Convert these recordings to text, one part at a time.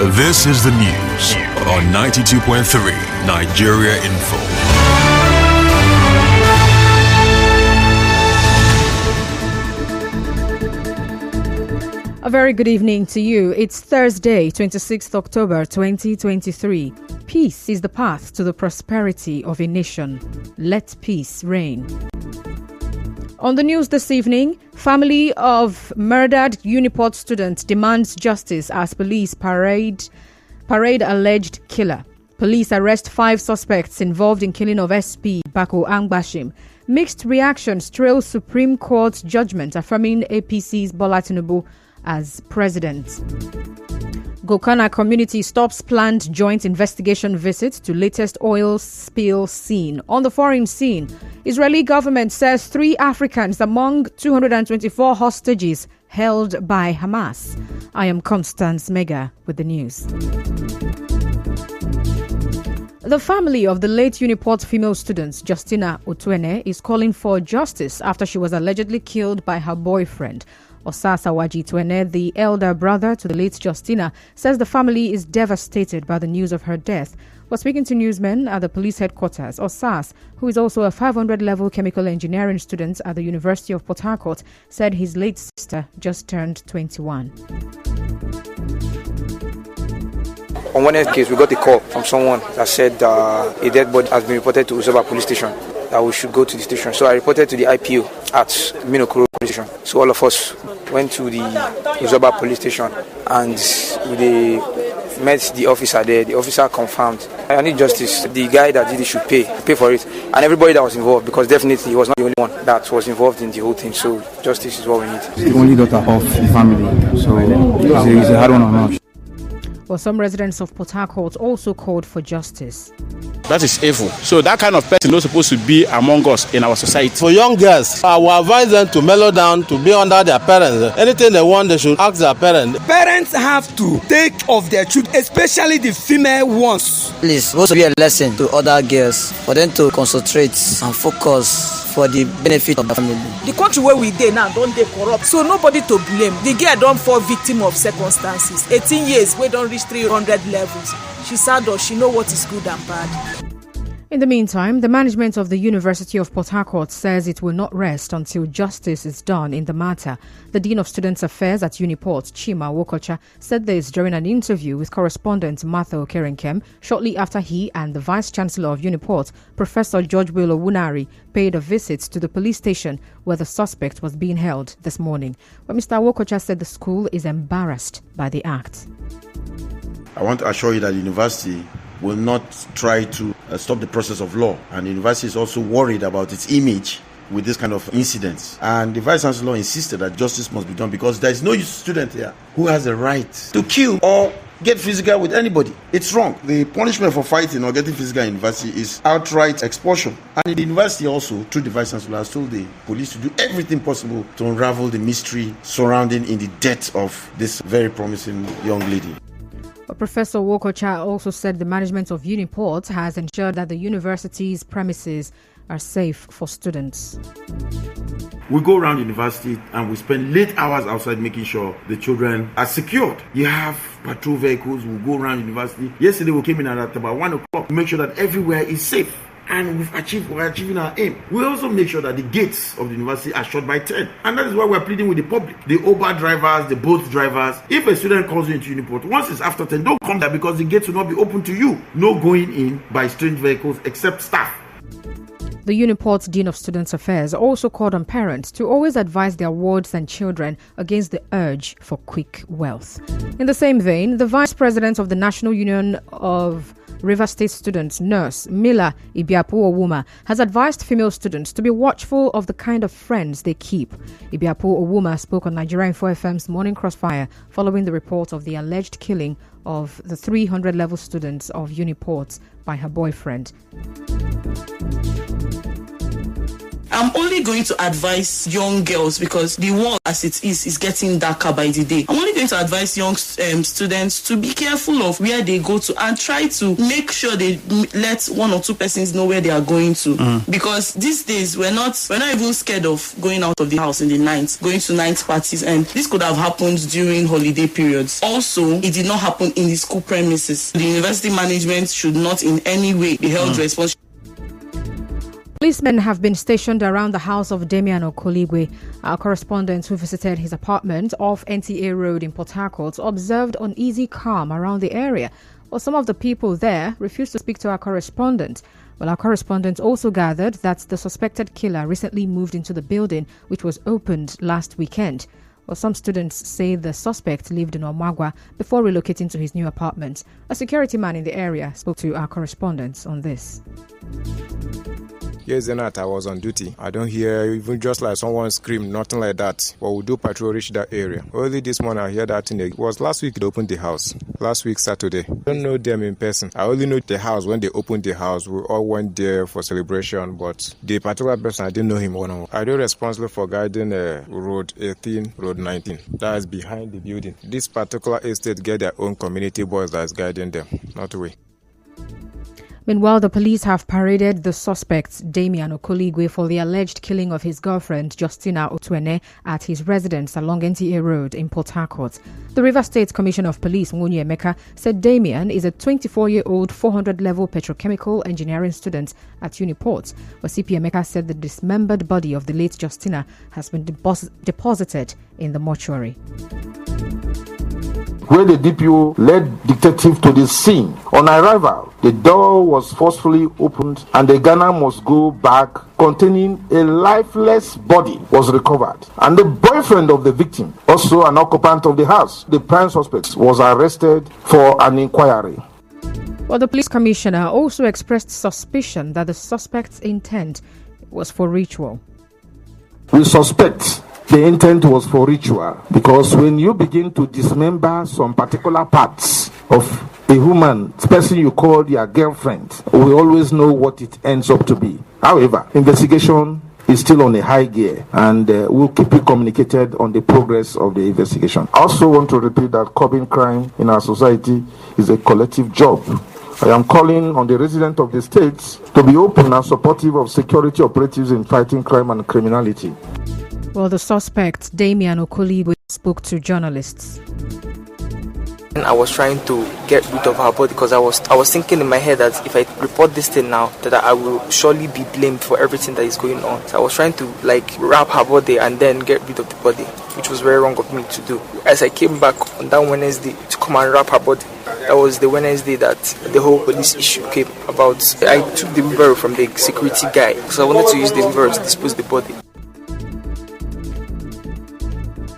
This is the news on 92.3 Nigeria Info. A very good evening to you. It's Thursday, 26th October 2023. Peace is the path to the prosperity of a nation. Let peace reign. On the news this evening, family of murdered Uniport student demands justice as police parade alleged killer. Police arrest 5 suspects involved in killing of SP Bako Angbashim. Mixed reactions trail Supreme Court judgment affirming APC's Bola Tinubu as president. Gokana community stops planned joint investigation visit to latest oil spill scene. On the foreign scene, Israeli government says 3 Africans among 224 hostages held by Hamas. I am Constance Mega with the news. The family of the late Uniport female student Justina Otuene is calling for justice after she was allegedly killed by her boyfriend. Osasa Waji Tuene, the elder brother to the late Justina, says the family is devastated by the news of her death. While speaking to newsmen at the police headquarters, Osas, who is also a 500-level chemical engineering student at the University of Port Harcourt, said his late sister just turned 21. On one case, we got a call from someone that said a dead body has been reported to Uzoba police station, that we should go to the station. So I reported to the IPO at Minokoro police station. So all of us went to the Uzoba police station and we met the officer there. The officer confirmed, I need justice. The guy that did it should pay for it. And everybody that was involved, because definitely he was not the only one that was involved in the whole thing. So justice is what we need. The only daughter of the family, so it's a hard one on us. Well, some residents of Port Harcourt also called for justice. That is evil. So that kind of person is not supposed to be among us in our society. For young girls, I will advise them to mellow down, to be under their parents. Anything they want, they should ask their parents. Parents have to take of their children, especially the female ones. Please, supposed to be a lesson to other girls for them to concentrate and focus for the benefit of the family. The country where we dey now don't dey corrupt, so nobody to blame. The girl don't fall victim of circumstances. 18 years, we don't reach 300 levels. She sad or she know what is good and bad. In the meantime, the management of the University of Port Harcourt says it will not rest until justice is done in the matter. The Dean of Students Affairs at Uniport, Chima Wokocha, said this during an interview with correspondent Martha Okerenkem shortly after he and the Vice-Chancellor of Uniport, Professor George Willow Wunari, paid a visit to the police station where the suspect was being held this morning. But Mr. Wokocha said the school is embarrassed by the act. I want to assure you that the university will not try to stop the process of law, and the university is also worried about its image with this kind of incidents. And the Vice Chancellor insisted that justice must be done because there is no student here who has the right to kill or get physical with anybody. It's wrong. The punishment for fighting or getting physical in university is outright expulsion. And in the university also, through the Vice Chancellor, has told the police to do everything possible to unravel the mystery surrounding in the death of this very promising young lady. Professor Wokocha also said the management of Uniport has ensured that the university's premises are safe for students. We go around university and we spend late hours outside making sure the children are secured. You have patrol vehicles who go around university. Yesterday we came in at about 1 o'clock to make sure that everywhere is safe. And we're achieving our aim. We also make sure that the gates of the university are shut by 10. And that is why we're pleading with the public. The Uber drivers, the boat drivers. If a student calls you into Uniport, once it's after 10, don't come there because the gates will not be open to you. No going in by strange vehicles except staff. The Uniport Dean of Students Affairs also called on parents to always advise their wards and children against the urge for quick wealth. In the same vein, the Vice President of the National Union of River State Students, nurse Mila Ibiapu-Owuma, has advised female students to be watchful of the kind of friends they keep. Ibiapu-Owuma spoke on Nigerian 4FM's Morning Crossfire following the report of the alleged killing of the 300-level students of Uniport by her boyfriend. I'm only going to advise young girls, because the world as it is getting darker by the day. I'm only going to advise young students to be careful of where they go to and try to make sure they let one or two persons know where they are going to. Because these days we're not even scared of going out of the house in the night, going to night parties, and this could have happened during holiday periods. Also, it did not happen in the school premises. The university management should not in any way be held responsible. Policemen have been stationed around the house of Damian Okoligwe. Our correspondent who visited his apartment off NTA Road in Port Harcourt observed uneasy calm around the area. Well, some of the people there refused to speak to our correspondent. Well, our correspondent also gathered that the suspected killer recently moved into the building, which was opened last weekend. Well, some students say the suspect lived in Omagwa before relocating to his new apartment. A security man in the area spoke to our correspondent on this. Yes, the night I was on duty. I don't hear even just like someone scream, nothing like that. But we do patrol reach that area. Only this morning I hear that thing. It was last week they opened the house. Last week Saturday. I don't know them in person. I only know the house. When they opened the house, we all went there for celebration. But the particular person, I didn't know him one-on-one. I do responsible for guiding Road 18, Road 19. That is behind the building. This particular estate get their own community boys that is guiding them. Not we. Meanwhile, the police have paraded the suspect, Damian Okoligwe, for the alleged killing of his girlfriend, Justina Otuene, at his residence along NTA Road in Port Harcourt. The River State Commissioner of Police, Nwunye Emeka, said Damian is a 24-year-old 400-level petrochemical engineering student at Uniport. But CP Emeka said the dismembered body of the late Justina has been deposited in the mortuary. Where the DPO led detective to the scene. On arrival, the door was forcefully opened and the gunner must go back containing a lifeless body was recovered. And the boyfriend of the victim, also an occupant of the house, the prime suspect, was arrested for an inquiry. Well, the police commissioner also expressed suspicion that the suspect's intent was for ritual. We suspect the intent was for ritual, because when you begin to dismember some particular parts of a human, person you call your girlfriend, we always know what it ends up to be. However, investigation is still on a high gear, and we'll keep you communicated on the progress of the investigation. I also want to repeat that curbing crime in our society is a collective job. I am calling on the residents of the states to be open and supportive of security operatives in fighting crime and criminality. Well, the suspect, Damian Okoligwe, spoke to journalists. I was trying to get rid of her body because I was thinking in my head that if I report this thing now, that I will surely be blamed for everything that is going on. So I was trying to wrap her body and then get rid of the body, which was very wrong of me to do. As I came back on that Wednesday to come and wrap her body, that was the Wednesday that the whole police issue came about. I took the wheelbarrow from the security guy because I wanted to use the wheelbarrow to dispose the body.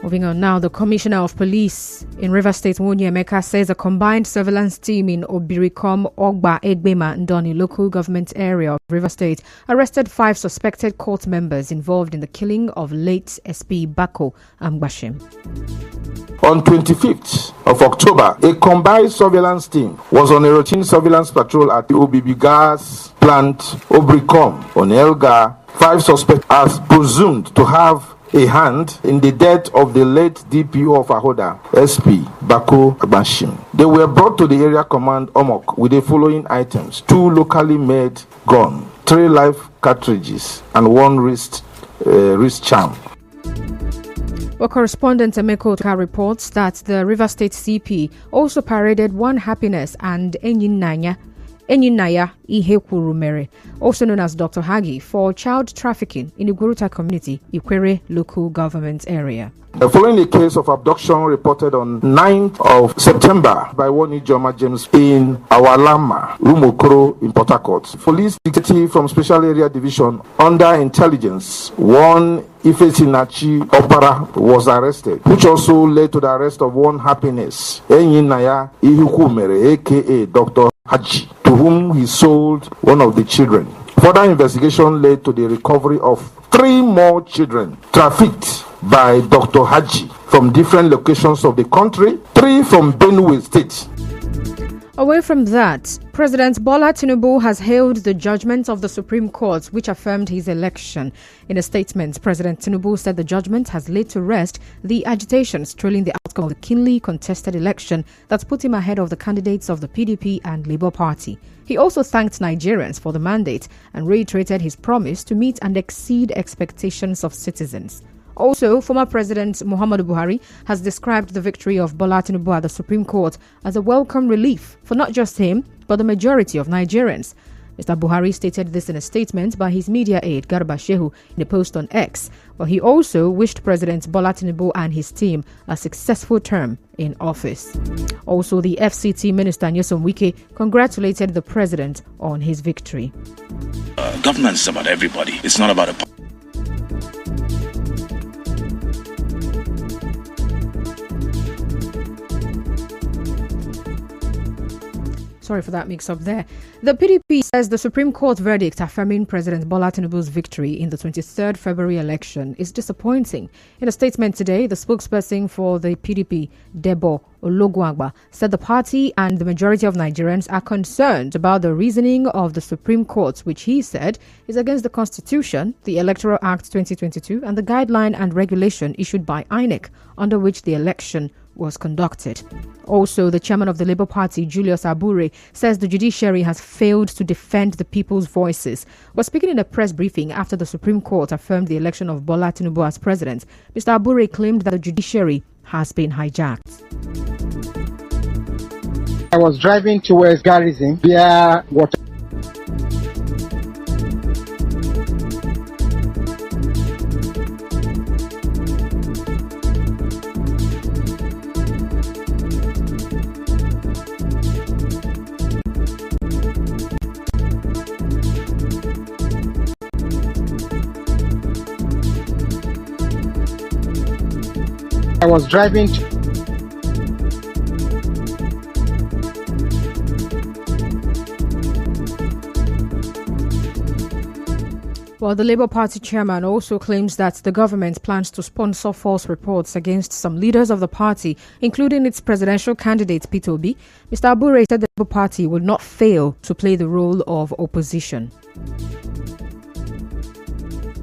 Moving on now, the Commissioner of Police in River State, Nwunye Emeka, says a combined surveillance team in Obirikom, Ogba, Egbema, Ndoni local government area of River State arrested 5 suspected court members involved in the killing of late SP Bako Ambashim. On 25th of October, a combined surveillance team was on a routine surveillance patrol at the OBB gas plant Obirikom on Elga. 5 suspects are presumed to have a hand in the death of the late DPO of Ahoda, SP Bako Ambashim. They were brought to the area command Omok with the following items: 2 locally made guns, 3 live cartridges, and 1 wrist charm. Well, correspondent Emeko Oka reports that the River State CP also paraded 1 Happiness and Enyinaya Ihekwurumere, also known as Dr. Hagi, for child trafficking in the Guruta community, Ikwere local government area. Following a case of abduction reported on 9th of September by one Ijoma James in Awalama, Rumokoro in Port Harcourt, police detective from Special Area Division under Intelligence, one Ifesinachi Opara, was arrested, which also led to the arrest of 1 Happiness, Enyinaya Ihukumere, aka Dr. Haji, to whom he sold one of the children. Further investigation led to the recovery of 3 more children trafficked by Dr. Haji from different locations of the country, 3 from Benue State. Away from that, President Bola Tinubu has hailed the judgment of the Supreme Court, which affirmed his election. In a statement, President Tinubu said the judgment has laid to rest the agitations trailing the outcome of the keenly contested election that put him ahead of the candidates of the PDP and Labour Party. He also thanked Nigerians for the mandate and reiterated his promise to meet and exceed expectations of citizens. Also, former President Muhammadu Buhari has described the victory of Bola Tinubu at the Supreme Court as a welcome relief for not just him, but the majority of Nigerians. Mr. Buhari stated this in a statement by his media aide Garba Shehu in a post on X, where he also wished President Bola Tinubu and his team a successful term in office. Also, the FCT Minister Nyesom Wike congratulated the president on his victory. Governance is about everybody. It's not about a Sorry for that mix-up there. The PDP says the Supreme Court verdict affirming President Bola Tinubu's victory in the 23rd February election is disappointing. In a statement today, the spokesperson for the PDP, Debo Ologunagba, said the party and the majority of Nigerians are concerned about the reasoning of the Supreme Court, which he said is against the Constitution, the Electoral Act 2022, and the guideline and regulation issued by INEC, under which the election was conducted. Also, the chairman of the Labour Party, Julius Abure, says the judiciary has failed to defend the people's voices. While speaking in a press briefing after the Supreme Court affirmed the election of Bola Tinubu as president, Mr. Abure claimed that the judiciary has been hijacked. I was driving towards Garrison via water. I was driving Well, the Labour Party chairman also claims that the government plans to sponsor false reports against some leaders of the party, including its presidential candidate, Peter Obi. Mr. Abure said the Labour Party will not fail to play the role of opposition.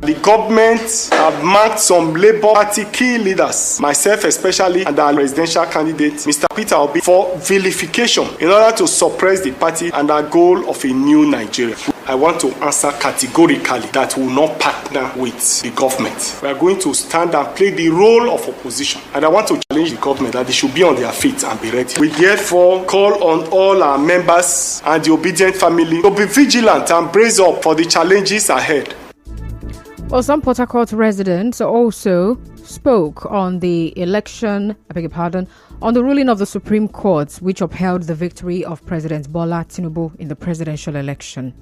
The government have marked some Labour Party key leaders, myself especially, and our presidential candidate, Mr. Peter Obi, for vilification in order to suppress the party and our goal of a new Nigeria. I want to answer categorically that we will not partner with the government. We are going to stand and play the role of opposition. And I want to challenge the government that they should be on their feet and be ready. We therefore call on all our members and the obedient family to be vigilant and brace up for the challenges ahead. Well, some Port Harcourt residents also spoke on the election, on the ruling of the Supreme Court, which upheld the victory of President Bola Tinubu in the presidential election.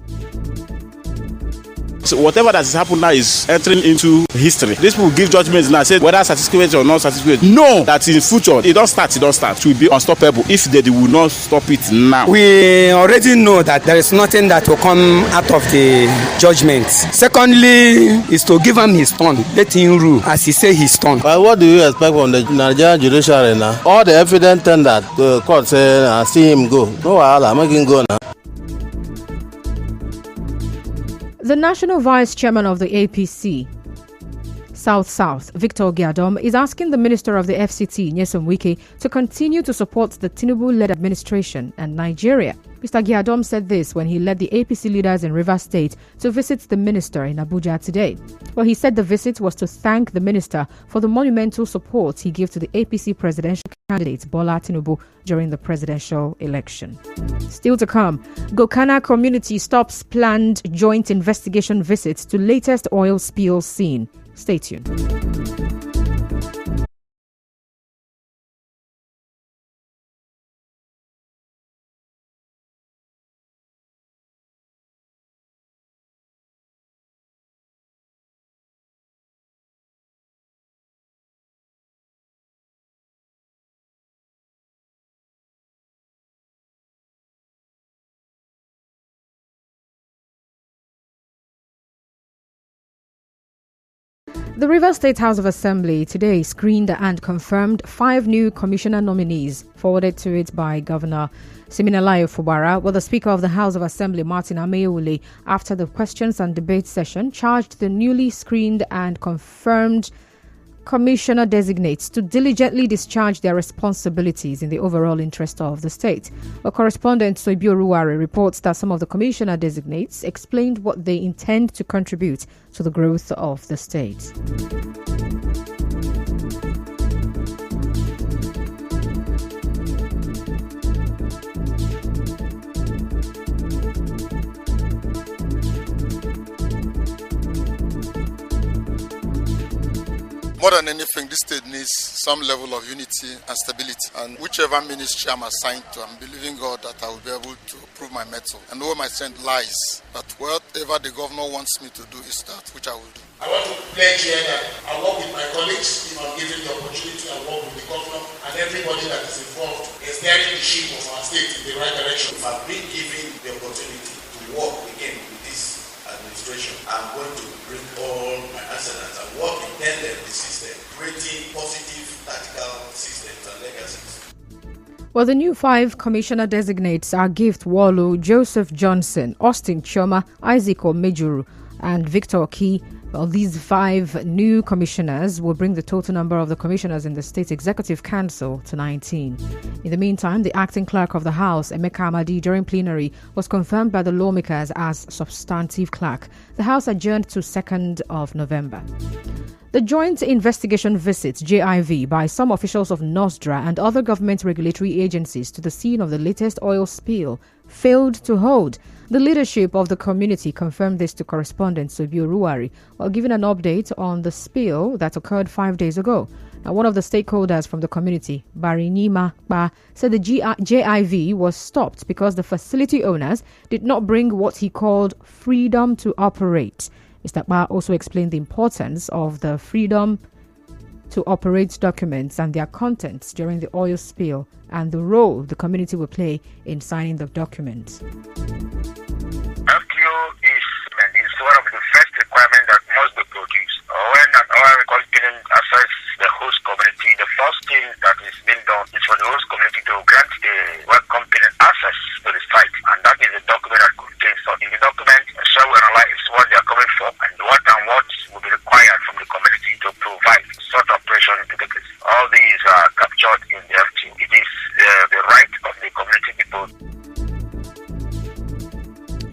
So whatever that has happened now is entering into history. These people give judgments now, say whether certificate or not certificate. No, that in future, it don't start. It will be unstoppable if they will not stop it now. We already know that there is nothing that will come out of the judgment. Secondly, is to give him his turn, let him rule as he say his turn. But what do you expect from the Nigerian judiciary now? All the evidence that the court say, see him go. No, I'll make him go now. The National Vice Chairman of the APC, South, Victor Giadom, is asking the Minister of the FCT, Nyesom Wike, to continue to support the Tinubu-led administration and Nigeria. Mr. Giadom said this when he led the APC leaders in Rivers State to visit the minister in Abuja today. Well, he said the visit was to thank the minister for the monumental support he gave to the APC presidential candidate Bola Tinubu during the presidential election. Still to come, Gokana community stops planned joint investigation visits to latest oil spill scene. Stay tuned. The Rivers State House of Assembly today screened and confirmed 5 new commissioner nominees forwarded to it by Governor Siminalayi Fubara, with the Speaker of the House of Assembly, Martin Amaewule, after the questions and debate session, charged the newly screened and confirmed commissioner designates to diligently discharge their responsibilities in the overall interest of the state. A correspondent, Soibio Ruware, reports that some of the commissioner designates explained what they intend to contribute to the growth of the state. More than anything, this state needs some level of unity and stability. And whichever ministry I'm assigned to, I'm believing God that I will be able to prove my mettle and where my strength lies. That whatever the governor wants me to do is that which I will do. I want to pledge here that I work with my colleagues if I'm given the opportunity. I work with the governor and everybody that is involved in steering the ship of our state in the right direction. If I've been given the opportunity to work again with this administration, I'm going to bring all my arsenals and work in tandem with the system, creating positive tactical systems and legacies. Well, the new 5 commissioner designates are Gift Wallo, Joseph Johnson, Austin Choma, Isaac Omejuru, and Victor Key. Well, these 5 new commissioners will bring the total number of the commissioners in the State Executive Council to 19. In the meantime, the acting clerk of the House, Emeka Amadi, during plenary, was confirmed by the lawmakers as substantive clerk. The House adjourned to 2nd of November. The joint investigation visit, JIV, by some officials of NOSDRA and other government regulatory agencies to the scene of the latest oil spill failed to hold. The leadership of the community confirmed this to correspondent Sobio Ruwari while giving an update on the spill that occurred 5 days ago. Now, one of the stakeholders from the community, Barinima Ba, said the JIV was stopped because the facility owners did not bring what he called freedom to operate. Mr. Ba also explained the importance of the freedom to operate documents and their contents during the oil spill and the role the community will play in signing the documents. FTO is one of the first requirements that must be produced. When an oil company assess the host community, the first thing that is being done is for the host community to grant the oil company access to the site, and that is a document that contains. So in the document, shall we analyze what they are coming for and what will be required from the community to provide such operation to the place. All these are captured in the FTO. It is the right of the community people.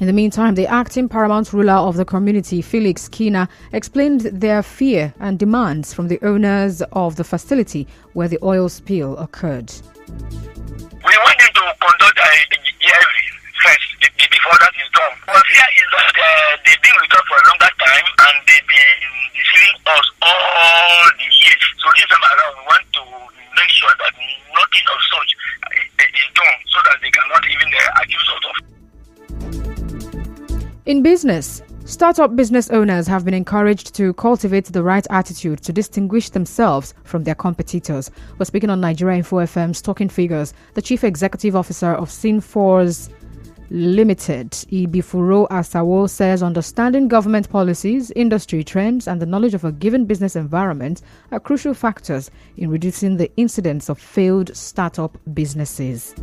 In the meantime, the acting paramount ruler of the community, Felix Kina, explained their fear and demands from the owners of the facility where the oil spill occurred. We want them to conduct a JIV first before that is done. But fear is that they've been with us for a longer time and they've been deceiving us all the years. So this time around, we want to make sure that nothing of such is done so that they cannot even accuse us of. In business, startup business owners have been encouraged to cultivate the right attitude to distinguish themselves from their competitors. We're speaking on Nigeria Info FM's Talking Figures. The Chief Executive Officer of Sinforce Limited, Ibifuro Asawo, says understanding government policies, industry trends, and the knowledge of a given business environment are crucial factors in reducing the incidence of failed startup businesses.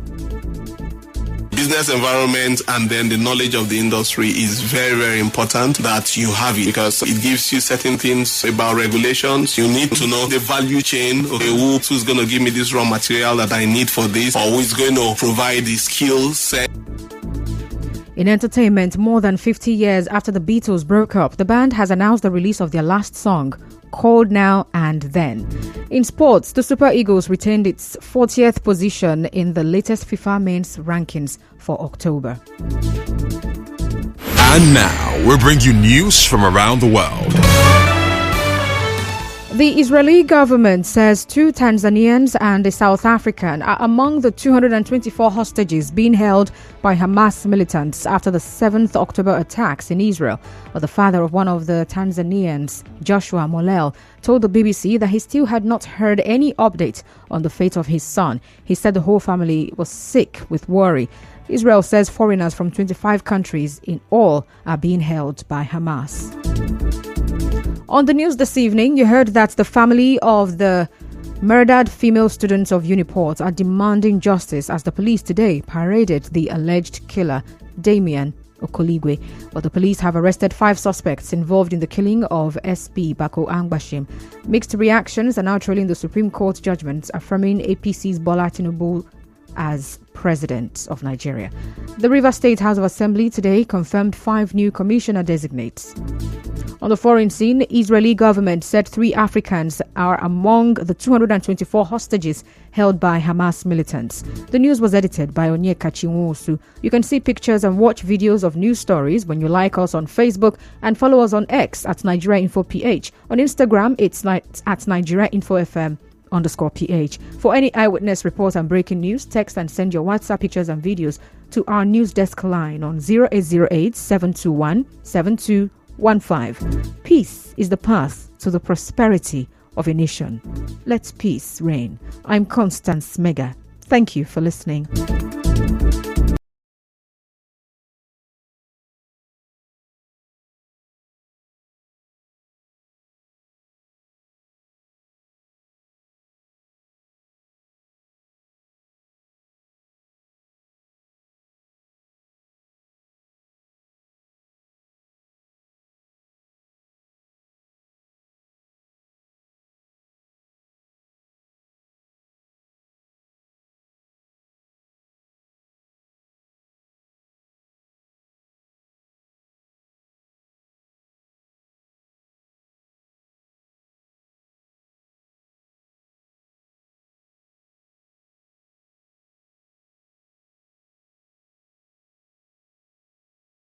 Business environment and then the knowledge of the industry is very, very important that you have it, because it gives you certain things about regulations. You need to know the value chain. Okay, who's going to give me this raw material that I need for this, or who is going to provide the skill set. In entertainment, more than 50 years after the Beatles broke up, the band has announced the release of their last song, Cold Now and Then. In sports, the Super Eagles retained its 40th position in the latest FIFA men's rankings for October. And now, we bring you news from around the world. The Israeli government says 2 Tanzanians and a South African are among the 224 hostages being held by Hamas militants after the 7th October attacks in Israel. But the father of one of the Tanzanians, Joshua Molel, told the BBC that he still had not heard any update on the fate of his son. He said the whole family was sick with worry. Israel says foreigners from 25 countries in all are being held by Hamas. On the news this evening, you heard that the family of the murdered female students of Uniport are demanding justice as the police today paraded the alleged killer, Damian Okoligwe. But the police have arrested 5 suspects involved in the killing of SP Bako Angbashim. Mixed reactions are now trailing the Supreme Court judgments affirming APC's Bola Tinubu as President of Nigeria. The Rivers State House of Assembly today confirmed 5 new commissioner designates. On the foreign scene, Israeli government said 3 Africans are among the 224 hostages held by Hamas militants. The news was edited by Onyeka Chinwosu. You can see pictures and watch videos of news stories when you like us on Facebook and follow us on X at Nigeria Info PH. On Instagram, it's at Nigeria Info FM _PH. For any eyewitness reports and breaking news, text and send your WhatsApp pictures and videos to our news desk line on 0808 721 7215. Peace is the path to the prosperity of a nation. Let peace reign. I'm Constance Mega. Thank you for listening.